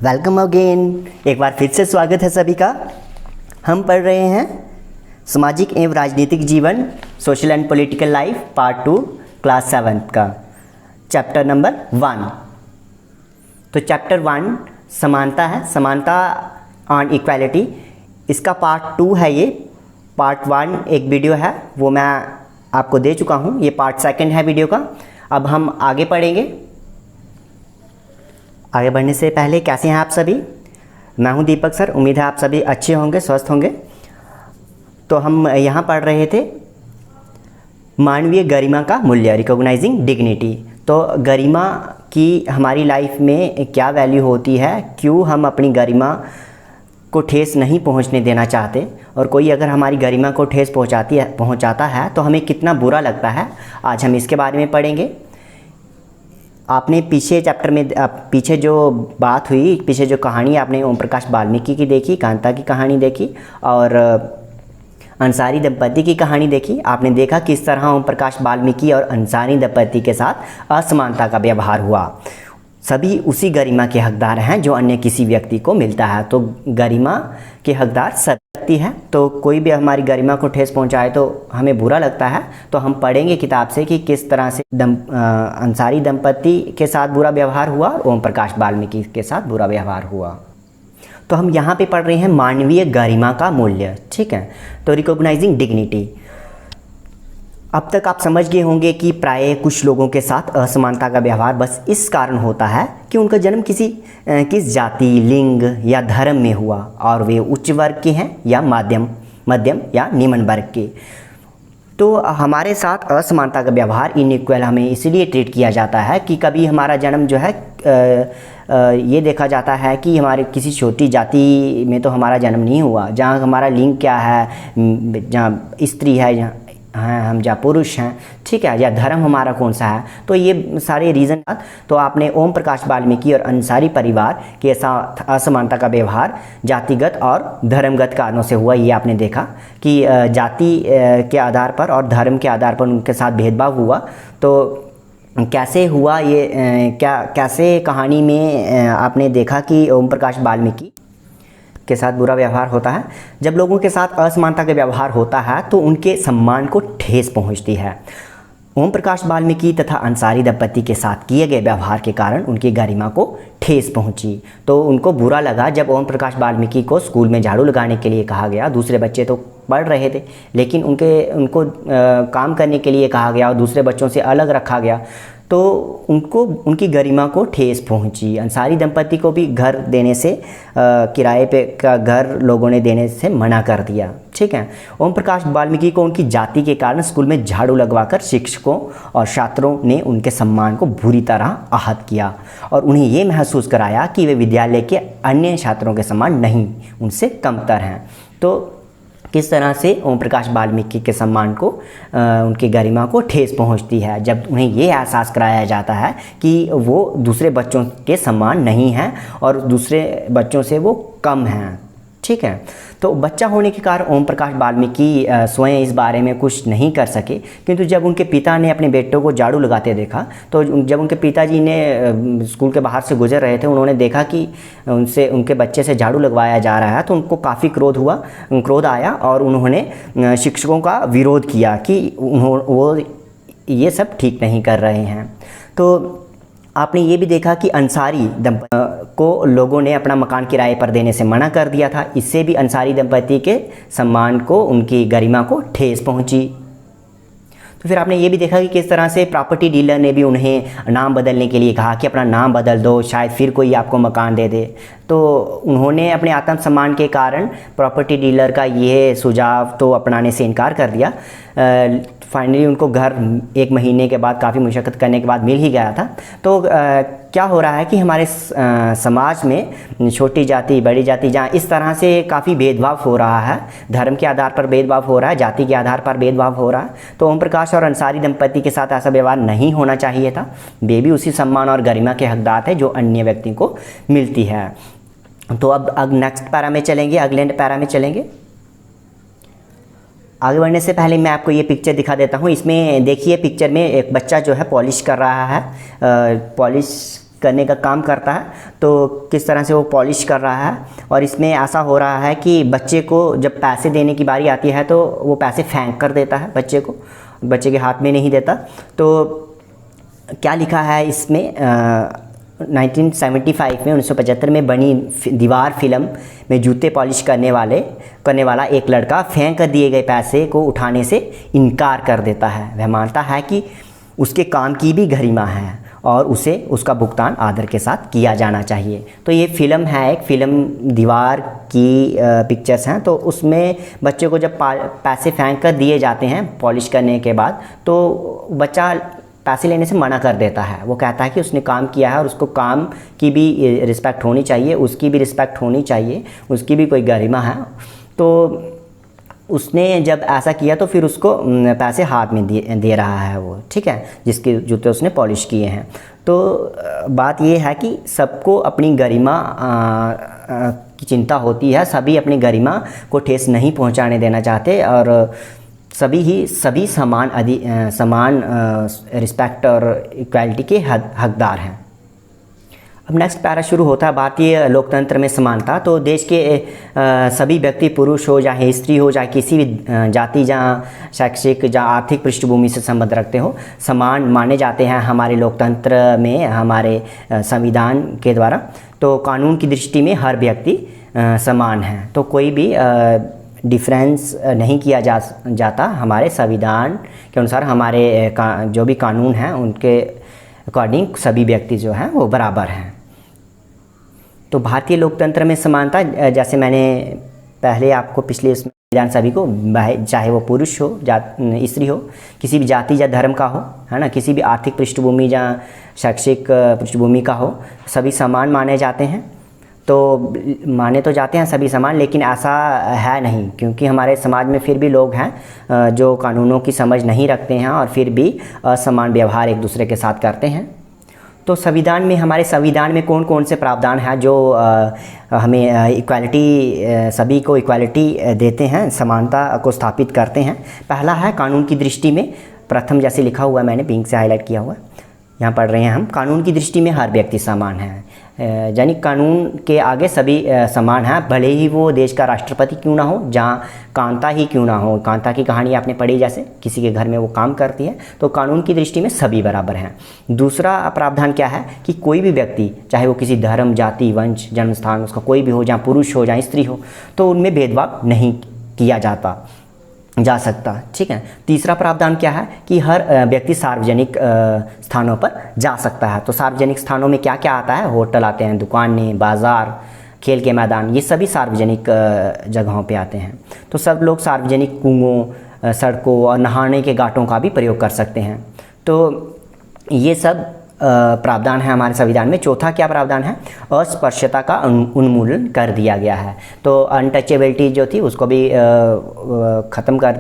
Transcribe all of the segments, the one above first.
Welcome again. एक बार फिर से स्वागत है सभी का। हम पढ़ रहे हैं सामाजिक एवं राजनीतिक जीवन, social and political life, part 2, class 7 का चैप्टर नंबर 1। तो चैप्टर 1 समानता है, समानता ऑन इक्वालिटी। इसका पार्ट 2 है। ये पार्ट 1 एक वीडियो है, वो मैं आपको दे चुका हूँ। ये पार्ट 2 है वीडियो का। अब हम आगे पढ़ेंगे। आगे बढ़ने से पहले कैसे हैं आप सभी? मैं हूं दीपक सर। उम्मीद है आप सभी अच्छे होंगे, स्वस्थ होंगे। तो हम यहाँ पढ़ रहे थे मानवीय गरिमा का मूल्य, रिकॉग्नाइजिंग डिग्निटी। तो गरिमा की हमारी लाइफ में क्या वैल्यू होती है, क्यों हम अपनी गरिमा को ठेस नहीं पहुँचने देना चाहते, और कोई अगर हमारी गरिमा को ठेस पहुँचाता है तो हमें कितना बुरा लगता है, आज हम इसके बारे में पढ़ेंगे। आपने पीछे चैप्टर में पीछे जो बात हुई, पीछे जो कहानी आपने ओम प्रकाश वाल्मीकि की देखी, कांता की कहानी देखी और अंसारी दंपति की कहानी देखी। आपने देखा किस तरह ओम प्रकाश वाल्मीकि और अंसारी दंपति के साथ असमानता का व्यवहार हुआ। सभी उसी गरिमा के हकदार हैं जो अन्य किसी व्यक्ति को मिलता है। तो गरिमा के हकदार सत्य है। तो कोई भी हमारी गरिमा को ठेस पहुंचाए तो हमें बुरा लगता है। तो हम पढ़ेंगे किताब से कि किस तरह से अंसारी दंपति के साथ बुरा व्यवहार हुआ और ओम प्रकाश वाल्मीकि के साथ बुरा व्यवहार हुआ। तो हम यहाँ पे पढ़ रहे हैं मानवीय गरिमा का मूल्य, ठीक है। तो रिकॉग्नाइजिंग डिग्निटी। अब तक आप समझ गए होंगे कि प्रायः कुछ लोगों के साथ असमानता का व्यवहार बस इस कारण होता है कि उनका जन्म किस जाति, लिंग या धर्म में हुआ और वे उच्च वर्ग के हैं या मध्यम या निम्न वर्ग के। तो हमारे साथ असमानता का व्यवहार, इनइक्वल, हमें इसलिए ट्रीट किया जाता है कि कभी हमारा जन्म जो है ये देखा जाता है कि हमारे किसी छोटी जाति में तो हमारा जन्म नहीं हुआ, जहाँ हमारा लिंग क्या है, जहाँ स्त्री है, जहाँ हम जहाँ पुरुष हैं, ठीक है, या धर्म हमारा कौन सा है। तो ये सारे रीज़न। तो आपने ओम प्रकाश वाल्मीकि और अंसारी परिवार के साथ असमानता का व्यवहार जातिगत और धर्मगत कारणों से हुआ। ये आपने देखा कि जाति के आधार पर और धर्म के आधार पर उनके साथ भेदभाव हुआ। तो कैसे हुआ ये, कैसे कहानी में आपने देखा कि ओम प्रकाश वाल्मीकि के साथ बुरा व्यवहार होता है। जब लोगों के साथ असमानता का व्यवहार होता है तो उनके सम्मान को ठेस पहुंचती है। ओम प्रकाश वाल्मीकि तथा अंसारी दंपति के साथ किए गए व्यवहार के कारण उनकी गरिमा को ठेस पहुंची। तो उनको बुरा लगा जब ओम प्रकाश वाल्मीकि को स्कूल में झाड़ू लगाने के लिए कहा गया। दूसरे बच्चे तो पढ़ रहे थे, लेकिन उनको काम करने के लिए कहा गया और दूसरे बच्चों से अलग रखा गया। तो उनकी गरिमा को ठेस पहुंची। अंसारी दंपति को भी घर देने से, किराए पे का घर लोगों ने देने से मना कर दिया, ठीक है। ओम प्रकाश वाल्मीकि को उनकी जाति के कारण स्कूल में झाड़ू लगवाकर शिक्षकों और छात्रों ने उनके सम्मान को बुरी तरह आहत किया और उन्हें ये महसूस कराया कि वे विद्यालय के अन्य छात्रों के समान नहीं, उनसे कमतर हैं। तो किस तरह से ओम प्रकाश वाल्मीकि के सम्मान को, उनकी गरिमा को ठेस पहुंचती है जब उन्हें ये एहसास कराया जाता है कि वो दूसरे बच्चों के समान नहीं हैं और दूसरे बच्चों से वो कम हैं, ठीक है। तो बच्चा होने के कारण ओम प्रकाश वाल्मीकि स्वयं इस बारे में कुछ नहीं कर सके, किंतु जब उनके पिता ने अपने बेटों को झाड़ू लगाते देखा, तो जब उनके पिताजी ने स्कूल के बाहर से गुजर रहे थे, उन्होंने देखा कि उनके बच्चे से झाड़ू लगवाया जा रहा है, तो उनको काफ़ी क्रोध आया और उन्होंने शिक्षकों का विरोध किया कि वो ये सब ठीक नहीं कर रहे हैं। तो आपने ये भी देखा कि अंसारी दंपति को लोगों ने अपना मकान किराए पर देने से मना कर दिया था। इससे भी अंसारी दंपति के सम्मान को, उनकी गरिमा को ठेस पहुंची। तो फिर आपने ये भी देखा कि किस तरह से प्रॉपर्टी डीलर ने भी उन्हें नाम बदलने के लिए कहा कि अपना नाम बदल दो, शायद फिर कोई आपको मकान दे दे। तो उन्होंने अपने आत्मसम्मान के कारण प्रॉपर्टी डीलर का ये सुझाव तो अपनाने से इनकार कर दिया। फाइनली उनको घर 1 महीने के बाद, काफ़ी मुशक्क़त करने के बाद मिल ही गया था। तो क्या हो रहा है कि हमारे समाज में छोटी जाति, बड़ी जाति, जहाँ इस तरह से काफ़ी भेदभाव हो रहा है, धर्म के आधार पर भेदभाव हो रहा है, जाति के आधार पर भेदभाव हो रहा है। तो ओम प्रकाश और अंसारी दंपति के साथ ऐसा व्यवहार नहीं होना चाहिए था। वे भी उसी सम्मान और गरिमा के हकदार थे जो अन्य व्यक्ति को मिलती है। तो अब नेक्स्ट पैरा में चलेंगे, अगले पैरा में चलेंगे। आगे बढ़ने से पहले मैं आपको ये पिक्चर दिखा देता हूँ। इसमें देखिए, पिक्चर में एक बच्चा जो है पॉलिश कर रहा है, पॉलिश करने का काम करता है, तो किस तरह से वो पॉलिश कर रहा है। और इसमें ऐसा हो रहा है कि बच्चे को जब पैसे देने की बारी आती है तो वो पैसे फेंक कर देता है बच्चे को, बच्चे के हाथ में नहीं देता। तो क्या लिखा है इसमें 1975 में 1975 में बनी दीवार फिल्म में जूते पॉलिश करने वाला एक लड़का फेंक कर दिए गए पैसे को उठाने से इनकार कर देता है। वह मानता है कि उसके काम की भी गरिमा है और उसे उसका भुगतान आदर के साथ किया जाना चाहिए। तो ये फिल्म है, एक फिल्म दीवार की पिक्चर्स हैं। तो उसमें बच्चे को जब पैसे फेंक कर दिए जाते हैं पॉलिश करने के बाद, तो बच्चा पैसे लेने से मना कर देता है। वो कहता है कि उसने काम किया है और उसको काम की भी रिस्पेक्ट होनी चाहिए, उसकी भी रिस्पेक्ट होनी चाहिए, उसकी भी कोई गरिमा है। तो उसने जब ऐसा किया तो फिर उसको पैसे हाथ में दे रहा है वो, ठीक है, जिसके जूते उसने पॉलिश किए हैं। तो बात ये है कि सबको अपनी गरिमा की चिंता होती है, सभी अपनी गरिमा को ठेस नहीं पहुंचाने देना चाहते और सभी समान रिस्पेक्ट और इक्वालिटी के हकदार हैं। अब नेक्स्ट पैरा शुरू होता है भारतीय लोकतंत्र में समानता। तो देश के सभी व्यक्ति, पुरुष हो चाहे स्त्री हो चाहे किसी भी जाति जहाँ शैक्षिक या आर्थिक पृष्ठभूमि से संबंध रखते हो, समान माने जाते हैं हमारे लोकतंत्र में, हमारे संविधान के द्वारा। तो कानून की दृष्टि में हर व्यक्ति समान है, तो कोई भी डिफरेंस नहीं किया जाता। हमारे संविधान के अनुसार हमारे जो भी कानून हैं उनके अकॉर्डिंग सभी व्यक्ति जो हैं वो बराबर हैं। तो भारतीय लोकतंत्र में समानता, जैसे मैंने पहले आपको पिछले इसमें विधान सभी को, चाहे वो पुरुष हो स्त्री हो, किसी भी जाति या धर्म का हो, है ना, किसी भी आर्थिक पृष्ठभूमि या शैक्षिक पृष्ठभूमि का हो, सभी समान माने जाते हैं। तो माने तो जाते हैं सभी समान, लेकिन ऐसा है नहीं, क्योंकि हमारे समाज में फिर भी लोग हैं जो कानूनों की समझ नहीं रखते हैं और फिर भी असमान व्यवहार एक दूसरे के साथ करते हैं। तो संविधान में, हमारे संविधान में कौन कौन से प्रावधान हैं जो हमें इक्वालिटी, सभी को इक्वालिटी देते हैं, समानता को स्थापित करते हैं। पहला है कानून की दृष्टि में, प्रथम जैसे लिखा हुआ है, मैंने पिंक से हाईलाइट किया हुआ है, यहाँ पढ़ रहे हैं हम। कानून की दृष्टि में हर व्यक्ति समान है, यानी कानून के आगे सभी समान हैं, भले ही वो देश का राष्ट्रपति क्यों ना हो, जहाँ कांता ही क्यों ना हो। कांता की कहानी आपने पढ़ी, जैसे किसी के घर में वो काम करती है, तो कानून की दृष्टि में सभी बराबर हैं। दूसरा प्रावधान क्या है कि कोई भी व्यक्ति, चाहे वो किसी धर्म, जाति, वंश, जन्म स्थान उसका कोई भी हो, जहाँ पुरुष हो जहाँ स्त्री हो, तो उनमें भेदभाव नहीं किया जा सकता, ठीक है। तीसरा प्रावधान क्या है कि हर व्यक्ति सार्वजनिक स्थानों पर जा सकता है। तो सार्वजनिक स्थानों में क्या क्या आता है, होटल आते हैं, दुकानें, बाज़ार, खेल के मैदान, ये सभी सार्वजनिक जगहों पे आते हैं। तो सब लोग सार्वजनिक कुओं, सड़कों और नहाने के घाटों का भी प्रयोग कर सकते हैं। तो ये सब प्रावधान है हमारे संविधान में। चौथा क्या प्रावधान है, अस्पृश्यता का उन्मूलन कर दिया गया है। तो अनटचेबिलिटी जो थी उसको भी ख़त्म कर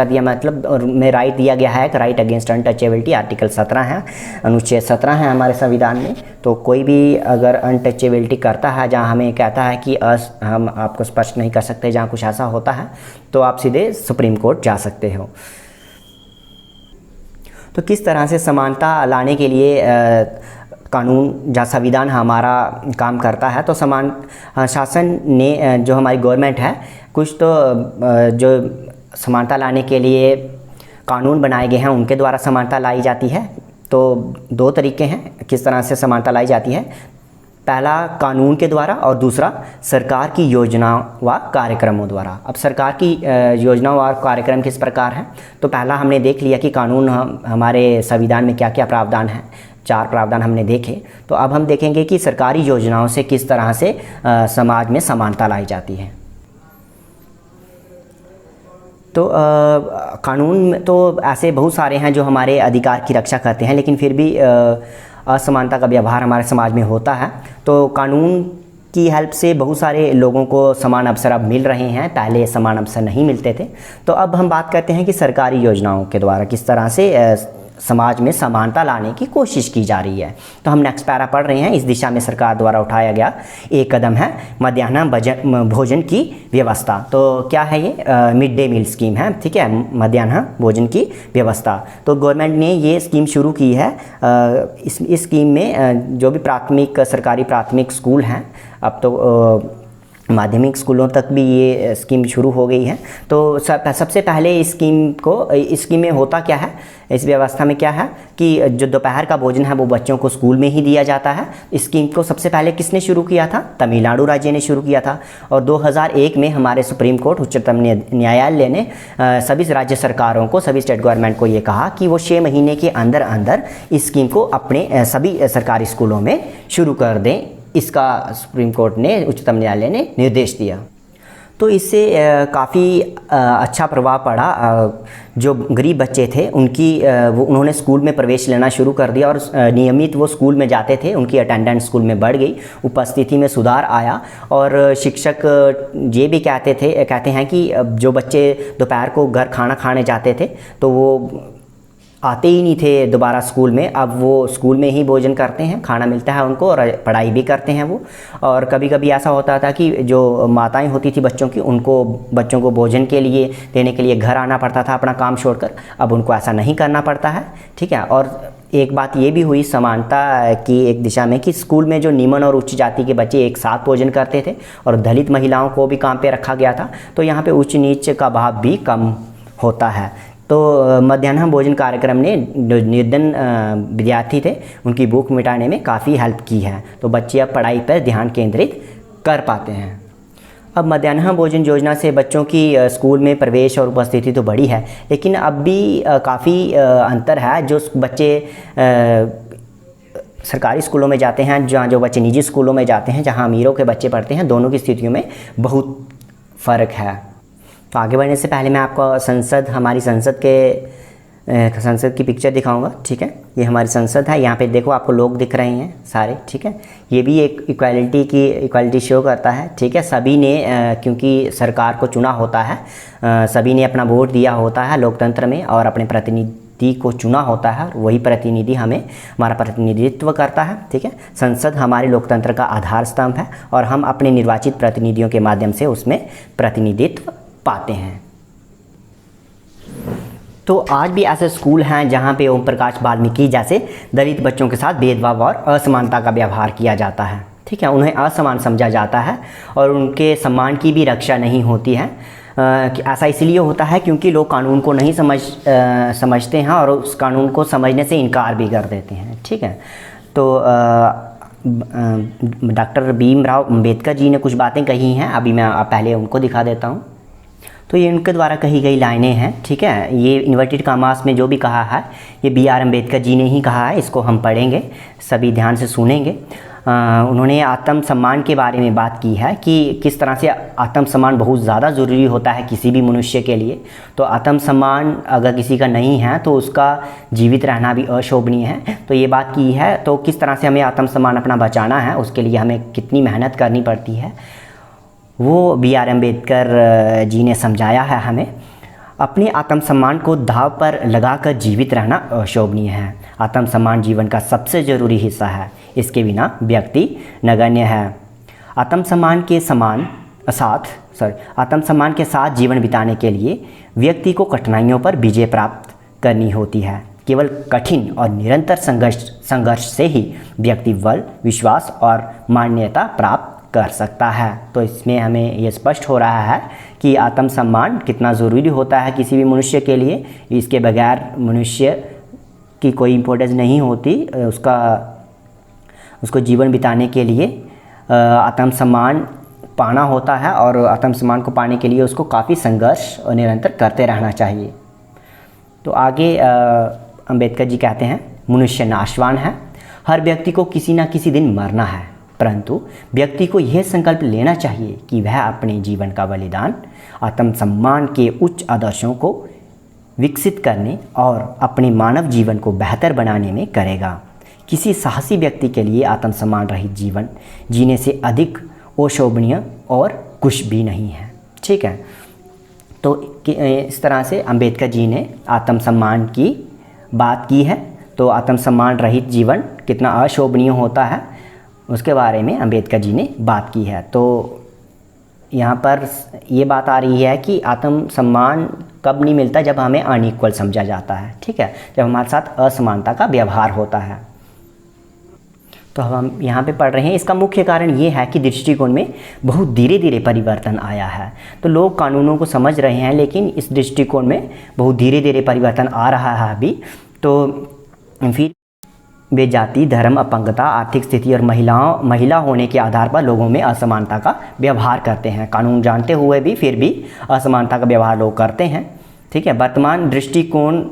दिया मतलब में राइट दिया गया है, राइट अगेंस्ट अनटचेबिलिटी, आर्टिकल 17 है, अनुच्छेद 17 है हमारे संविधान में। तो कोई भी अगर अनटचेबिलिटी करता है, जहाँ हमें कहता है कि हम आपको स्पर्श नहीं कर सकते, जहाँ कुछ ऐसा होता है, तो आप सीधे सुप्रीम कोर्ट जा सकते हो। तो किस तरह से समानता लाने के लिए कानून या संविधान हमारा काम करता है। तो समान शासन ने, जो हमारी गवर्नमेंट है, कुछ तो जो समानता लाने के लिए कानून बनाए गए हैं उनके द्वारा समानता लाई जाती है। तो दो तरीके हैं किस तरह से समानता लाई जाती है, पहला कानून के द्वारा और दूसरा सरकार की योजना व कार्यक्रमों द्वारा। अब सरकार की योजना व कार्यक्रम किस प्रकार हैं, तो पहला हमने देख लिया कि कानून हमारे संविधान में क्या क्या प्रावधान हैं, 4 प्रावधान हमने देखे। तो अब हम देखेंगे कि सरकारी योजनाओं से किस तरह से समाज में समानता लाई जाती है। तो कानून में तो ऐसे बहुत सारे हैं जो हमारे अधिकार की रक्षा करते हैं, लेकिन फिर भी असमानता का व्यवहार हमारे समाज में होता है। तो कानून की हेल्प से बहुत सारे लोगों को समान अवसर अब मिल रहे हैं, पहले समान अवसर नहीं मिलते थे। तो अब हम बात करते हैं कि सरकारी योजनाओं के द्वारा किस तरह से समाज में समानता लाने की कोशिश की जा रही है। तो हम नेक्स्ट पैरा पढ़ रहे हैं। इस दिशा में सरकार द्वारा उठाया गया एक कदम है मध्याह्न भोजन की व्यवस्था। तो क्या है ये? मिड डे मील स्कीम है, ठीक है, मध्याह्न भोजन की व्यवस्था। तो गवर्नमेंट ने ये स्कीम शुरू की है। इस स्कीम में जो भी सरकारी प्राथमिक स्कूल हैं, अब तो माध्यमिक स्कूलों तक भी ये स्कीम शुरू हो गई है। तो सबसे पहले इस स्कीम में होता क्या है, इस व्यवस्था में क्या है कि जो दोपहर का भोजन है वो बच्चों को स्कूल में ही दिया जाता है। इस स्कीम को सबसे पहले किसने शुरू किया था? तमिलनाडु राज्य ने शुरू किया था। और 2001 में हमारे सुप्रीम कोर्ट, उच्चतम न्यायालय ने सभी राज्य सरकारों को, सभी स्टेट गवर्नमेंट को ये कहा कि वो 6 महीने के अंदर अंदर इस स्कीम को अपने सभी सरकारी स्कूलों में शुरू कर दें। इसका सुप्रीम कोर्ट ने, उच्चतम न्यायालय ने निर्देश दिया। तो इससे काफ़ी अच्छा प्रभाव पड़ा। जो गरीब बच्चे थे उन्होंने स्कूल में प्रवेश लेना शुरू कर दिया और नियमित वो स्कूल में जाते थे। उनकी अटेंडेंस स्कूल में बढ़ गई, उपस्थिति में सुधार आया। और शिक्षक ये भी कहते हैं कि जो बच्चे दोपहर को घर खाना खाने जाते थे तो वो आते ही नहीं थे दोबारा स्कूल में, अब वो स्कूल में ही भोजन करते हैं, खाना मिलता है उनको और पढ़ाई भी करते हैं वो। और कभी कभी ऐसा होता था कि जो माताएं होती थी बच्चों की, उनको बच्चों को भोजन के लिए देने के लिए घर आना पड़ता था अपना काम छोड़कर। अब उनको ऐसा नहीं करना पड़ता है, ठीक है। और एक बात ये भी हुई समानता की एक दिशा में कि स्कूल में जो निम्न और उच्च जाति के बच्चे एक साथ भोजन करते थे और दलित महिलाओं को भी काम पे रखा गया था। तो यहाँ पे उच्च नीच का भाव भी कम होता है। तो मध्याह्न भोजन कार्यक्रम ने जो निर्धन विद्यार्थी थे उनकी भूख मिटाने में काफ़ी हेल्प की है। तो बच्चे अब पढ़ाई पर ध्यान केंद्रित कर पाते हैं। अब मध्याह्न भोजन योजना से बच्चों की स्कूल में प्रवेश और उपस्थिति तो बढ़ी है, लेकिन अब भी काफ़ी अंतर है। जो बच्चे सरकारी स्कूलों में जाते हैं, जहाँ जो बच्चे निजी स्कूलों में जाते हैं, जहाँ अमीरों के बच्चे पढ़ते हैं, दोनों की स्थितियों में बहुत फ़र्क है। तो आगे बढ़ने से पहले मैं आपको हमारी संसद की पिक्चर दिखाऊंगा, ठीक है। ये हमारी संसद है। यहाँ पे देखो आपको लोग दिख रहे हैं सारे, ठीक है। ये भी एक इक्वालिटी शो करता है, ठीक है। सभी ने क्योंकि सरकार को चुना होता है, सभी ने अपना वोट दिया होता है लोकतंत्र में और अपने प्रतिनिधि को चुना होता है। वही प्रतिनिधि हमारा प्रतिनिधित्व करता है, ठीक है। संसद हमारे लोकतंत्र का आधार स्तंभ है और हम अपने निर्वाचित प्रतिनिधियों के माध्यम से उसमें प्रतिनिधित्व पाते हैं। तो आज भी ऐसे स्कूल हैं जहां पे ओम प्रकाश वाल्मीकि जैसे दलित बच्चों के साथ भेदभाव और असमानता का व्यवहार किया जाता है, ठीक है। उन्हें असमान समझा जाता है और उनके सम्मान की भी रक्षा नहीं होती है। ऐसा इसलिए होता है क्योंकि लोग कानून को नहीं समझते हैं और उस कानून को समझने से इनकार भी कर देते हैं, ठीक है। तो डॉक्टर भीमराव अंबेडकर जी ने कुछ बातें कही हैं, अभी मैं पहले उनको दिखा देता हूँ। तो ये उनके द्वारा कही गई लाइनें हैं, ठीक है। ये इन्वर्टेड कामास में जो भी कहा है ये B.R. अम्बेडकर जी ने ही कहा है। इसको हम पढ़ेंगे, सभी ध्यान से सुनेंगे। उन्होंने आत्मसम्मान के बारे में बात की है कि किस तरह से आत्मसम्मान बहुत ज़्यादा ज़रूरी होता है किसी भी मनुष्य के लिए। तो आत्मसम्मान अगर किसी का नहीं है तो उसका जीवित रहना भी अशोभनीय है। तो ये बात की है। तो किस तरह से हमें आत्मसम्मान अपना बचाना है, उसके लिए हमें कितनी मेहनत करनी पड़ती है, वो B.R. अम्बेडकर जी ने समझाया है हमें। अपने आत्मसम्मान को दांव पर लगाकर जीवित रहना अशोभनीय है। आत्मसम्मान जीवन का सबसे ज़रूरी हिस्सा है, इसके बिना व्यक्ति नगण्य है। आत्मसम्मान के साथ जीवन बिताने के लिए व्यक्ति को कठिनाइयों पर विजय प्राप्त करनी होती है। केवल कठिन और निरंतर संघर्ष से ही व्यक्ति बल, विश्वास और मान्यता प्राप्त कर सकता है। तो इसमें हमें ये स्पष्ट हो रहा है कि आत्मसम्मान कितना ज़रूरी होता है किसी भी मनुष्य के लिए। इसके बगैर मनुष्य की कोई इम्पोर्टेंस नहीं होती। उसको जीवन बिताने के लिए आत्मसम्मान पाना होता है और आत्मसम्मान को पाने के लिए उसको काफ़ी संघर्ष और निरंतर करते रहना चाहिए। तो आगे अम्बेडकर जी कहते हैं, मनुष्य नाशवान है। हर व्यक्ति को किसी न किसी दिन मरना है, परंतु व्यक्ति को यह संकल्प लेना चाहिए कि वह अपने जीवन का बलिदान आत्मसम्मान के उच्च आदर्शों को विकसित करने और अपने मानव जीवन को बेहतर बनाने में करेगा। किसी साहसी व्यक्ति के लिए आत्मसम्मान रहित जीवन जीने से अधिक अशोभनीय और कुछ भी नहीं है, ठीक है। तो इस तरह से अम्बेडकर जी ने आत्मसम्मान की बात की है। तो आत्मसम्मान रहित जीवन कितना अशोभनीय होता है उसके बारे में अम्बेडकर जी ने बात की है। तो यहाँ पर ये बात आ रही है कि आत्मसम्मान कब नहीं मिलता, जब हमें अनइक्वल समझा जाता है, ठीक है, जब हमारे साथ असमानता का व्यवहार होता है। तो हम यहाँ पे पढ़ रहे हैं, इसका मुख्य कारण ये है कि दृष्टिकोण में बहुत धीरे धीरे परिवर्तन आया है। तो लोग कानूनों को समझ रहे हैं, लेकिन इस दृष्टिकोण में बहुत धीरे धीरे परिवर्तन आ रहा है अभी। तो फिर वे जाति, धर्म, अपंगता, आर्थिक स्थिति और महिला होने के आधार पर लोगों में असमानता का व्यवहार करते हैं। कानून जानते हुए भी फिर भी असमानता का व्यवहार लोग करते हैं, ठीक है। वर्तमान दृष्टिकोण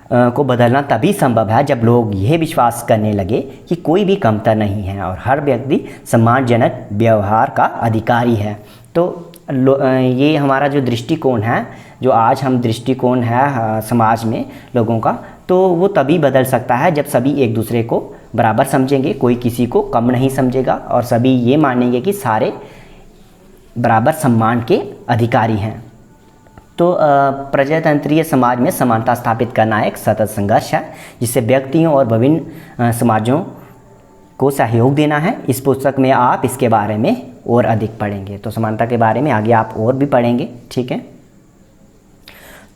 को बदलना तभी संभव है जब लोग यह विश्वास करने लगे कि कोई भी कमतर नहीं है और हर व्यक्ति सम्मानजनक व्यवहार का अधिकारी है। तो ये हमारा जो दृष्टिकोण है, जो आज हम दृष्टिकोण है समाज में लोगों का, तो वो तभी बदल सकता है जब सभी एक दूसरे को बराबर समझेंगे, कोई किसी को कम नहीं समझेगा और सभी ये मानेंगे कि सारे बराबर सम्मान के अधिकारी हैं। तो प्रजातंत्रीय समाज में समानता स्थापित करना एक सतत संघर्ष है जिससे व्यक्तियों और विभिन्न समाजों को सहयोग देना है। इस पुस्तक में आप इसके बारे में और अधिक पढ़ेंगे। तो समानता के बारे में आगे आप और भी पढ़ेंगे, ठीक है।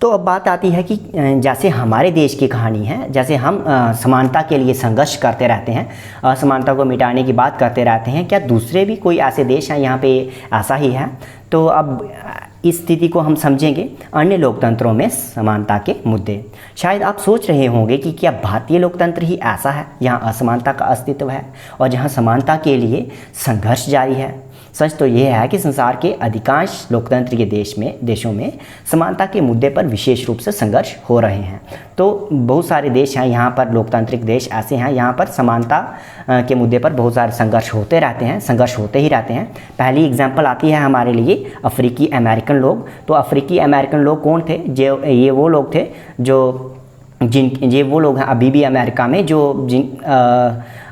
तो अब बात आती है कि जैसे हमारे देश की कहानी है, जैसे हम समानता के लिए संघर्ष करते रहते हैं, असमानता को मिटाने की बात करते रहते हैं, क्या दूसरे भी कोई ऐसे देश हैं यहाँ पे ऐसा ही है? तो अब इस स्थिति को हम समझेंगे अन्य लोकतंत्रों में समानता के मुद्दे। शायद आप सोच रहे होंगे कि क्या भारतीय लोकतंत्र ही ऐसा है जहाँ असमानता का अस्तित्व है और जहाँ समानता के लिए संघर्ष जारी है। सच तो यह है कि संसार के अधिकांश लोकतंत्र के देशों में समानता के मुद्दे पर विशेष रूप से संघर्ष हो रहे हैं। तो बहुत सारे देश हैं यहाँ पर, लोकतांत्रिक देश ऐसे हैं यहाँ पर समानता के मुद्दे पर बहुत सारे संघर्ष होते रहते हैं, संघर्ष होते ही रहते हैं। पहली एग्जाम्पल आती है हमारे लिए अफ्रीकी अमेरिकन लोग। तो अफ्रीकी अमेरिकन लोग कौन थे? ये वो लोग थे ये वो लोग हैं अभी भी अमेरिका में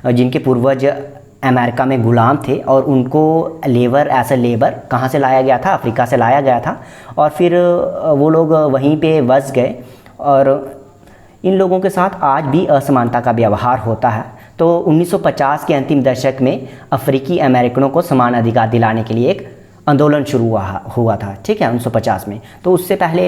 जिनके पूर्वज अमेरिका में गुलाम थे और उनको लेबर कहाँ से लाया गया था? अफ्रीका से लाया गया था और फिर वो लोग वहीं पे बस गए और इन लोगों के साथ आज भी असमानता का व्यवहार होता है। तो 1950 के अंतिम दशक में अफ्रीकी अमेरिकनों को समान अधिकार दिलाने के लिए एक आंदोलन शुरू हुआ था, ठीक है, 1950 में। तो उससे पहले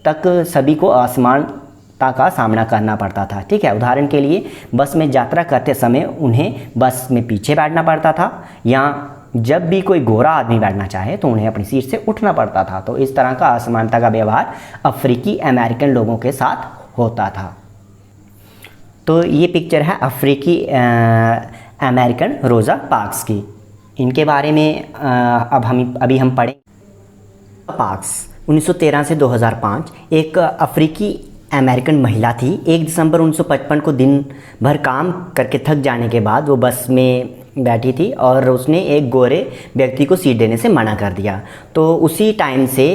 तक सभी को असमानता का सामना करना पड़ता था, ठीक है। उदाहरण के लिए बस में यात्रा करते समय उन्हें बस में पीछे बैठना पड़ता था, या जब भी कोई गोरा आदमी बैठना चाहे तो उन्हें अपनी सीट से उठना पड़ता था। तो इस तरह का असमानता का व्यवहार अफ्रीकी अमेरिकन लोगों के साथ होता था। तो ये पिक्चर है अफ्रीकी अमेरिकन रोज़ा पार्क्स की। इनके बारे में अभी हम पढ़ें। पार्क्स 1913 से 2005 एक अफ्रीकी अमेरिकन महिला थी। 1 दिसंबर 1955 को दिन भर काम करके थक जाने के बाद वो बस में बैठी थी और उसने एक गोरे व्यक्ति को सीट देने से मना कर दिया। तो उसी टाइम से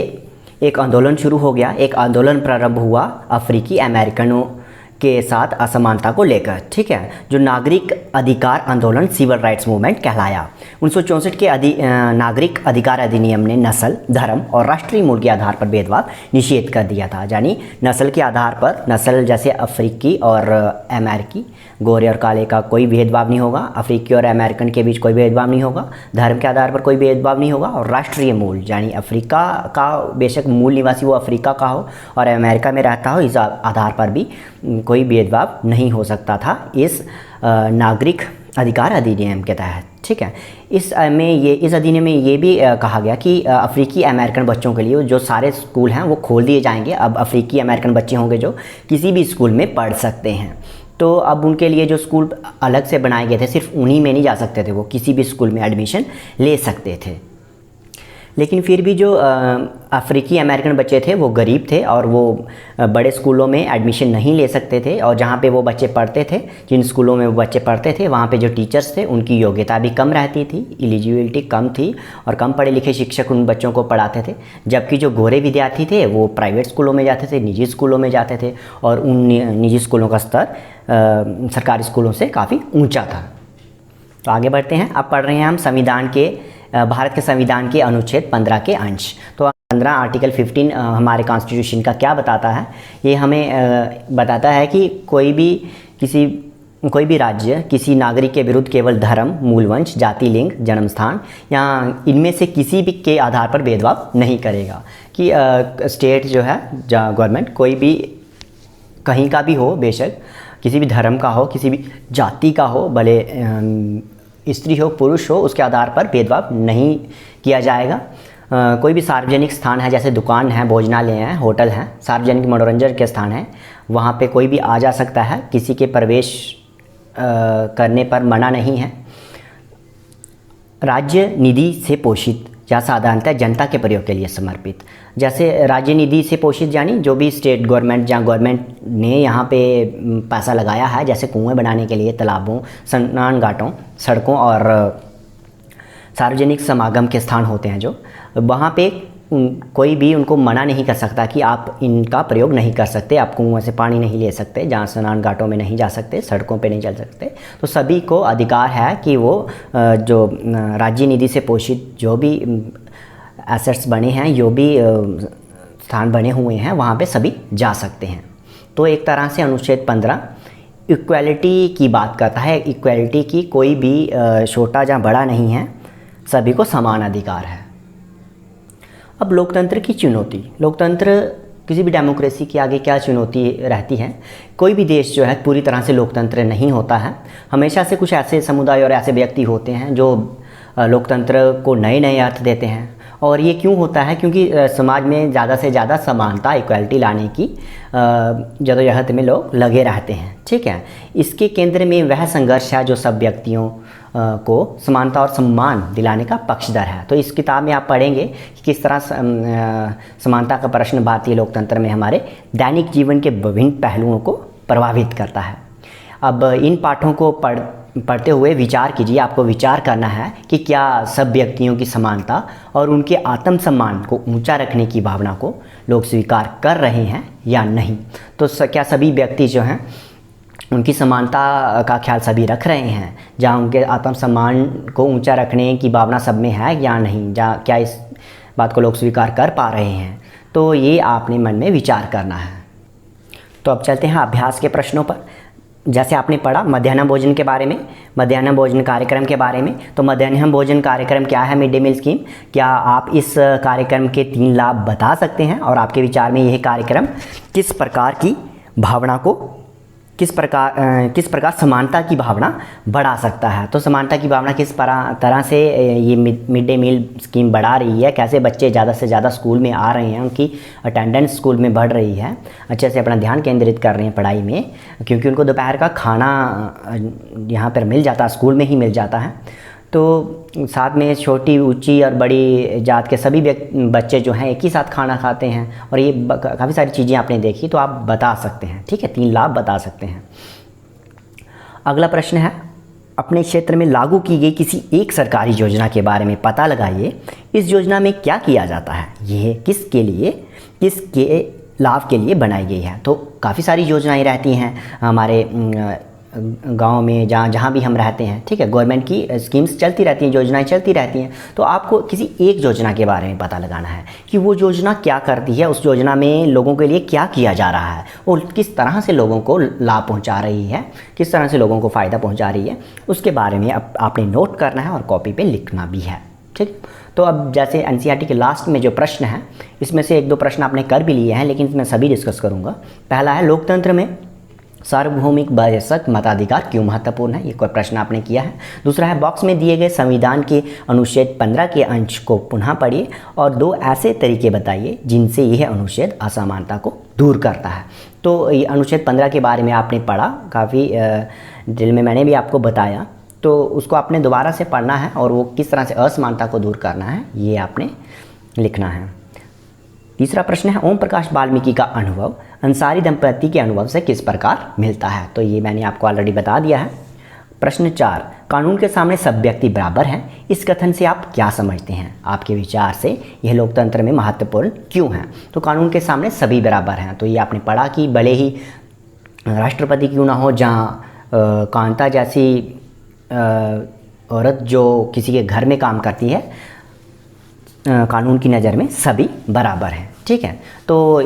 एक आंदोलन शुरू हो गया, एक आंदोलन प्रारंभ हुआ अफ्रीकी अमेरिकनों के साथ असमानता को लेकर, ठीक है, जो नागरिक अधिकार आंदोलन सिविल राइट्स मूवमेंट कहलाया। 1964 के नागरिक अधिकार अधिनियम ने नस्ल, धर्म और राष्ट्रीय मूल के आधार पर भेदभाव निषेध कर दिया था। यानी नस्ल के आधार पर, नस्ल जैसे अफ्रीकी और अमेरिकी, गोरे और काले का कोई भेदभाव नहीं होगा, अफ्रीकी और अमेरिकन के बीच कोई भेदभाव नहीं होगा, धर्म के आधार पर कोई भेदभाव नहीं होगा, और राष्ट्रीय मूल यानी अफ्रीका का बेशक मूल निवासी वो अफ्रीका का हो और अमेरिका में रहता हो, इस आधार पर भी कोई भेदभाव नहीं हो सकता था इस नागरिक अधिकार अधिनियम के तहत, ठीक है। इस अधिनियम में ये भी कहा गया कि अफ्रीकी अमेरिकन बच्चों के लिए जो सारे स्कूल हैं वो खोल दिए जाएंगे। अब अफ्रीकी अमेरिकन बच्चे होंगे जो किसी भी स्कूल में पढ़ सकते हैं। तो अब उनके लिए जो स्कूल अलग से बनाए गए थे, सिर्फ उन्हीं में नहीं जा सकते थे, वो किसी भी स्कूल में एडमिशन ले सकते थे। लेकिन फिर भी जो अफ्रीकी अमेरिकन बच्चे थे वो गरीब थे और वो बड़े स्कूलों में एडमिशन नहीं ले सकते थे, और जहाँ पे वो बच्चे पढ़ते थे, जिन स्कूलों में वो बच्चे पढ़ते थे, वहाँ पे जो टीचर्स थे उनकी योग्यता भी कम रहती थी, एलिजिबिलिटी कम थी और कम पढ़े लिखे शिक्षक उन बच्चों को पढ़ाते थे। जबकि जो गोरे विद्यार्थी थे वो प्राइवेट स्कूलों में जाते थे, निजी स्कूलों में जाते थे, और उन निजी स्कूलों का स्तर सरकारी स्कूलों से काफ़ी ऊँचा था। तो आगे बढ़ते हैं। अब पढ़ रहे हैं हम संविधान के भारत के संविधान के अनुच्छेद 15 के अंश। तो 15 आर्टिकल 15 हमारे कॉन्स्टिट्यूशन का क्या बताता है? ये हमें बताता है कि कोई भी राज्य किसी नागरिक के विरुद्ध केवल धर्म, मूलवंश, जाति, लिंग, जन्म स्थान या इनमें से किसी भी के आधार पर भेदभाव नहीं करेगा। कि स्टेट जो है गवर्नमेंट कोई भी कहीं का भी हो, बेशक किसी भी धर्म का हो, किसी भी जाति का हो, भले स्त्री हो पुरुष हो, उसके आधार पर भेदभाव नहीं किया जाएगा। कोई भी सार्वजनिक स्थान है, जैसे दुकान है, भोजनालय हैं, होटल हैं, सार्वजनिक मनोरंजन के स्थान हैं, वहाँ पे कोई भी आ जा सकता है, किसी के प्रवेश करने पर मना नहीं है। राज्य निधि से पोषित या साधारणतः जनता के प्रयोग के लिए समर्पित। जैसे राज्य निधि से पोषित यानी जो भी स्टेट गवर्नमेंट या गवर्नमेंट ने यहाँ पे पैसा लगाया है, जैसे कुएं बनाने के लिए, तालाबों, स्नान घाटों, सड़कों और सार्वजनिक समागम के स्थान होते हैं जो, वहाँ पे कोई भी उनको मना नहीं कर सकता कि आप इनका प्रयोग नहीं कर सकते, आप कुएं से पानी नहीं ले सकते, जहाँ स्नान घाटों में नहीं जा सकते, सड़कों पे नहीं चल सकते। तो सभी को अधिकार है कि वो जो राज्य निधि से पोषित जो भी एसेट्स बने हैं, जो भी स्थान बने हुए हैं, वहाँ पे सभी जा सकते हैं। तो एक तरह से अनुच्छेद 15 इक्वलिटी की बात करता है। इक्वलिटी की, कोई भी छोटा या बड़ा नहीं है, सभी को समान अधिकार है। अब लोकतंत्र की चुनौती। लोकतंत्र किसी भी डेमोक्रेसी के आगे क्या चुनौती रहती है? कोई भी देश जो है पूरी तरह से लोकतंत्र नहीं होता है। हमेशा से कुछ ऐसे समुदाय और ऐसे व्यक्ति होते हैं जो लोकतंत्र को नए नए अर्थ देते हैं। और ये क्यों होता है? क्योंकि समाज में ज़्यादा से ज़्यादा समानता, इक्वलिटी लाने की जदोजहद में लोग लगे रहते हैं। ठीक है, इसके केंद्र में वह संघर्ष है जो सब व्यक्तियों को समानता और सम्मान दिलाने का पक्षधर है। तो इस किताब में आप पढ़ेंगे कि किस तरह समानता का प्रश्न भारतीय लोकतंत्र में हमारे दैनिक जीवन के विभिन्न पहलुओं को प्रभावित करता है। अब इन पाठों को पढ़ते हुए विचार कीजिए। आपको विचार करना है कि क्या सब व्यक्तियों की समानता और उनके आत्मसम्मान को ऊंचा रखने की भावना को लोग स्वीकार कर रहे हैं या नहीं। तो क्या सभी व्यक्ति जो हैं उनकी समानता का ख्याल सभी रख रहे हैं, जहाँ उनके आत्मसम्मान को ऊंचा रखने की भावना सब में है या नहीं, जहाँ क्या इस बात को लोग स्वीकार कर पा रहे हैं। तो ये आपने मन में विचार करना है। तो अब चलते हैं अभ्यास के प्रश्नों पर। जैसे आपने पढ़ा मध्याह्न भोजन के बारे में, मध्याह्न भोजन कार्यक्रम के बारे में। तो मध्याह्न भोजन कार्यक्रम क्या है? Mid day meal scheme. क्या आप इस कार्यक्रम के 3 लाभ बता सकते हैं? और आपके विचार में यह कार्यक्रम किस प्रकार की भावना को, किस प्रकार समानता की भावना बढ़ा सकता है? तो समानता की भावना किस तरह से ये मिड डे मील स्कीम बढ़ा रही है? कैसे बच्चे ज़्यादा से ज़्यादा स्कूल में आ रहे हैं, उनकी अटेंडेंस स्कूल में बढ़ रही है, अच्छे से अपना ध्यान केंद्रित कर रहे हैं पढ़ाई में, क्योंकि उनको दोपहर का खाना यहाँ पर मिल जाता है, स्कूल में ही मिल जाता है। तो साथ में छोटी, ऊंची और बड़ी जात के सभी बच्चे जो हैं एक ही साथ खाना खाते हैं, और ये काफ़ी सारी चीज़ें आपने देखी, तो आप बता सकते हैं। ठीक है, 3 लाभ बता सकते हैं। अगला प्रश्न है, अपने क्षेत्र में लागू की गई किसी एक सरकारी योजना के बारे में पता लगाइए। इस योजना में क्या किया जाता है? ये किसके लिए, किसके लाभ के लिए बनाई गई है? तो काफ़ी सारी योजनाएँ रहती हैं हमारे गांव में, जहाँ भी हम रहते हैं। ठीक है, गवर्नमेंट की स्कीम्स चलती रहती हैं, योजनाएं चलती रहती हैं। तो आपको किसी एक योजना के बारे में पता लगाना है कि वो योजना क्या करती है, उस योजना में लोगों के लिए क्या किया जा रहा है, और किस तरह से लोगों को लाभ पहुंचा रही है, किस तरह से लोगों को फ़ायदा पहुंचा रही है, उसके बारे में आपने नोट करना है और कॉपी पर लिखना भी है। ठीक, तो अब जैसे एनसीईआरटी के लास्ट में जो प्रश्न है, इसमें से 1-2 प्रश्न आपने कर भी लिए हैं, लेकिन मैं सभी डिस्कस करूँगा। पहला है, लोकतंत्र में सार्वभौमिक वयस्क मताधिकार क्यों महत्वपूर्ण है? ये कोई प्रश्न आपने किया है। दूसरा है, बॉक्स में दिए गए संविधान के अनुच्छेद 15 के अंश को पुनः पढ़िए और 2 ऐसे तरीके बताइए जिनसे यह अनुच्छेद असमानता को दूर करता है। तो ये अनुच्छेद 15 के बारे में आपने पढ़ा, काफ़ी डिटेल में मैंने भी आपको बताया, तो उसको आपने दोबारा से पढ़ना है और वो किस तरह से असमानता को दूर करना है, ये आपने लिखना है। तीसरा प्रश्न है, ओम प्रकाश वाल्मीकि का अनुभव अंसारी दंपति के अनुभव से किस प्रकार मिलता है? तो ये मैंने आपको ऑलरेडी बता दिया है। प्रश्न 4, कानून के सामने सब व्यक्ति बराबर हैं, इस कथन से आप क्या समझते हैं? आपके विचार से यह लोकतंत्र में महत्वपूर्ण क्यों है? तो कानून के सामने सभी बराबर हैं, तो ये आपने पढ़ा कि भले ही राष्ट्रपति क्यों ना हो, जहाँ कांता जैसी औरत जो किसी के घर में काम करती है, कानून की नज़र में सभी बराबर हैं। ठीक है, तो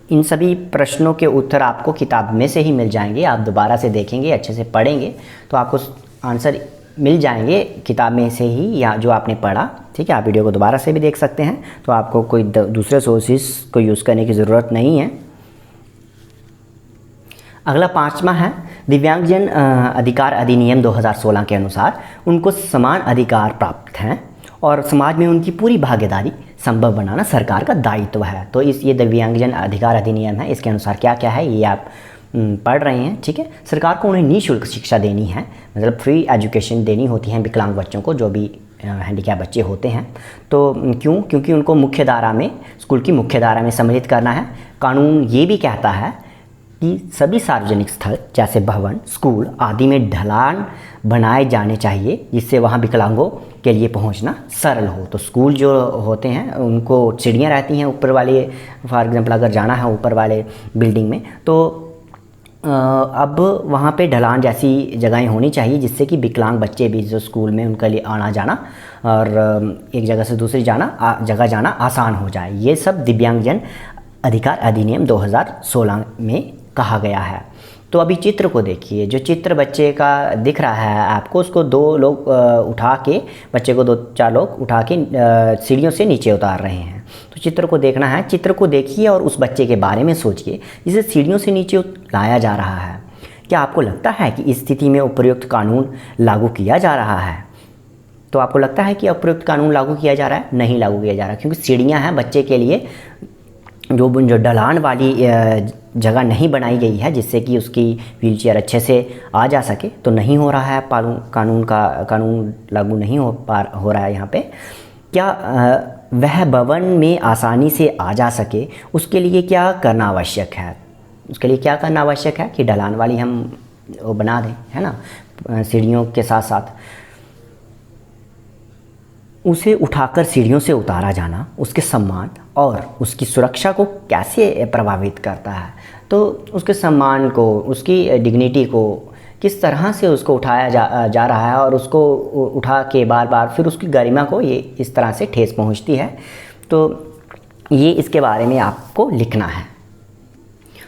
इन सभी प्रश्नों के उत्तर आपको किताब में से ही मिल जाएंगे। आप दोबारा से देखेंगे, अच्छे से पढ़ेंगे तो आपको आंसर मिल जाएंगे किताब में से ही, या जो आपने पढ़ा। ठीक है, आप वीडियो को दोबारा से भी देख सकते हैं, तो आपको कोई दूसरे सोर्सेस को यूज़ करने की ज़रूरत नहीं है। अगला 5वां है, दिव्यांगजन अधिकार अधिनियम 2016 के अनुसार उनको समान अधिकार प्राप्त हैं और समाज में उनकी पूरी भागीदारी संभव बनाना सरकार का दायित्व है। तो ये दिव्यांगजन अधिकार अधिनियम है, इसके अनुसार क्या क्या है ये आप पढ़ रहे हैं। ठीक है, सरकार को उन्हें निःशुल्क शिक्षा देनी है, मतलब फ्री एजुकेशन देनी होती है विकलांग बच्चों को, जो भी हैंडीकैप बच्चे होते हैं। तो क्योंकि उनको मुख्य धारा में, स्कूल की मुख्य धारा में सम्मिलित करना है। कानून ये भी कहता है कि सभी सार्वजनिक स्थल जैसे भवन, स्कूल आदि में ढलान बनाए जाने चाहिए जिससे वहाँ विकलांगों के लिए पहुँचना सरल हो। तो स्कूल जो होते हैं उनको सीढ़ियाँ रहती हैं ऊपर वाले, फॉर एग्जांपल अगर जाना है ऊपर वाले बिल्डिंग में, तो अब वहाँ पे ढलान जैसी जगहें होनी चाहिए जिससे कि विकलांग बच्चे भी जो स्कूल में उनके लिए आना जाना और एक जगह से दूसरी जगह जाना आसान हो जाए। ये सब दिव्यांगजन अधिकार अधिनियम 2016 में कहा गया है। तो अभी चित्र को देखिए, जो चित्र बच्चे का दिख रहा है आपको, उसको दो लोग उठा के, बच्चे को 2-4 लोग उठा के सीढ़ियों से नीचे उतार रहे हैं। तो चित्र को देखना है, चित्र को देखिए और उस बच्चे के बारे में सोचिए जिसे सीढ़ियों से नीचे लाया जा रहा है। क्या आपको लगता है कि इस स्थिति में उपयुक्त कानून लागू किया जा रहा है? तो आपको लगता है कि उपयुक्त कानून लागू किया जा रहा है? नहीं लागू किया जा रहा, क्योंकि सीढ़ियाँ हैं बच्चे के लिए, जो ढलान वाली जगह नहीं बनाई गई है जिससे कि उसकी व्हीलचेयर अच्छे से आ जा सके। तो नहीं हो रहा है, कानून लागू नहीं हो रहा है यहाँ पे। क्या वह भवन में आसानी से आ जा सके, उसके लिए क्या करना आवश्यक है? उसके लिए क्या करना आवश्यक है कि ढलान वाली हम वो बना दें, है ना, सीढ़ियों के साथ साथ। उसे उठाकर सीढ़ियों से उतारा जाना उसके सम्मान और उसकी सुरक्षा को कैसे प्रभावित करता है? तो उसके सम्मान को, उसकी डिग्निटी को किस तरह से उसको उठाया जा रहा है और उसको उठा के बार बार फिर उसकी गरिमा को ये इस तरह से ठेस पहुंचती है। तो ये इसके बारे में आपको लिखना है।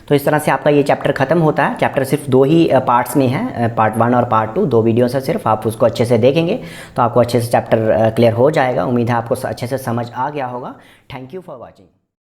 तो इस तरह से आपका ये चैप्टर ख़त्म होता है। चैप्टर सिर्फ 2 ही पार्ट्स में है, पार्ट 1 और पार्ट 2, 2 वीडियोस है सिर्फ। आप उसको अच्छे से देखेंगे तो आपको अच्छे से चैप्टर क्लियर हो जाएगा। उम्मीद है आपको अच्छे से समझ आ गया होगा। Thank you for watching.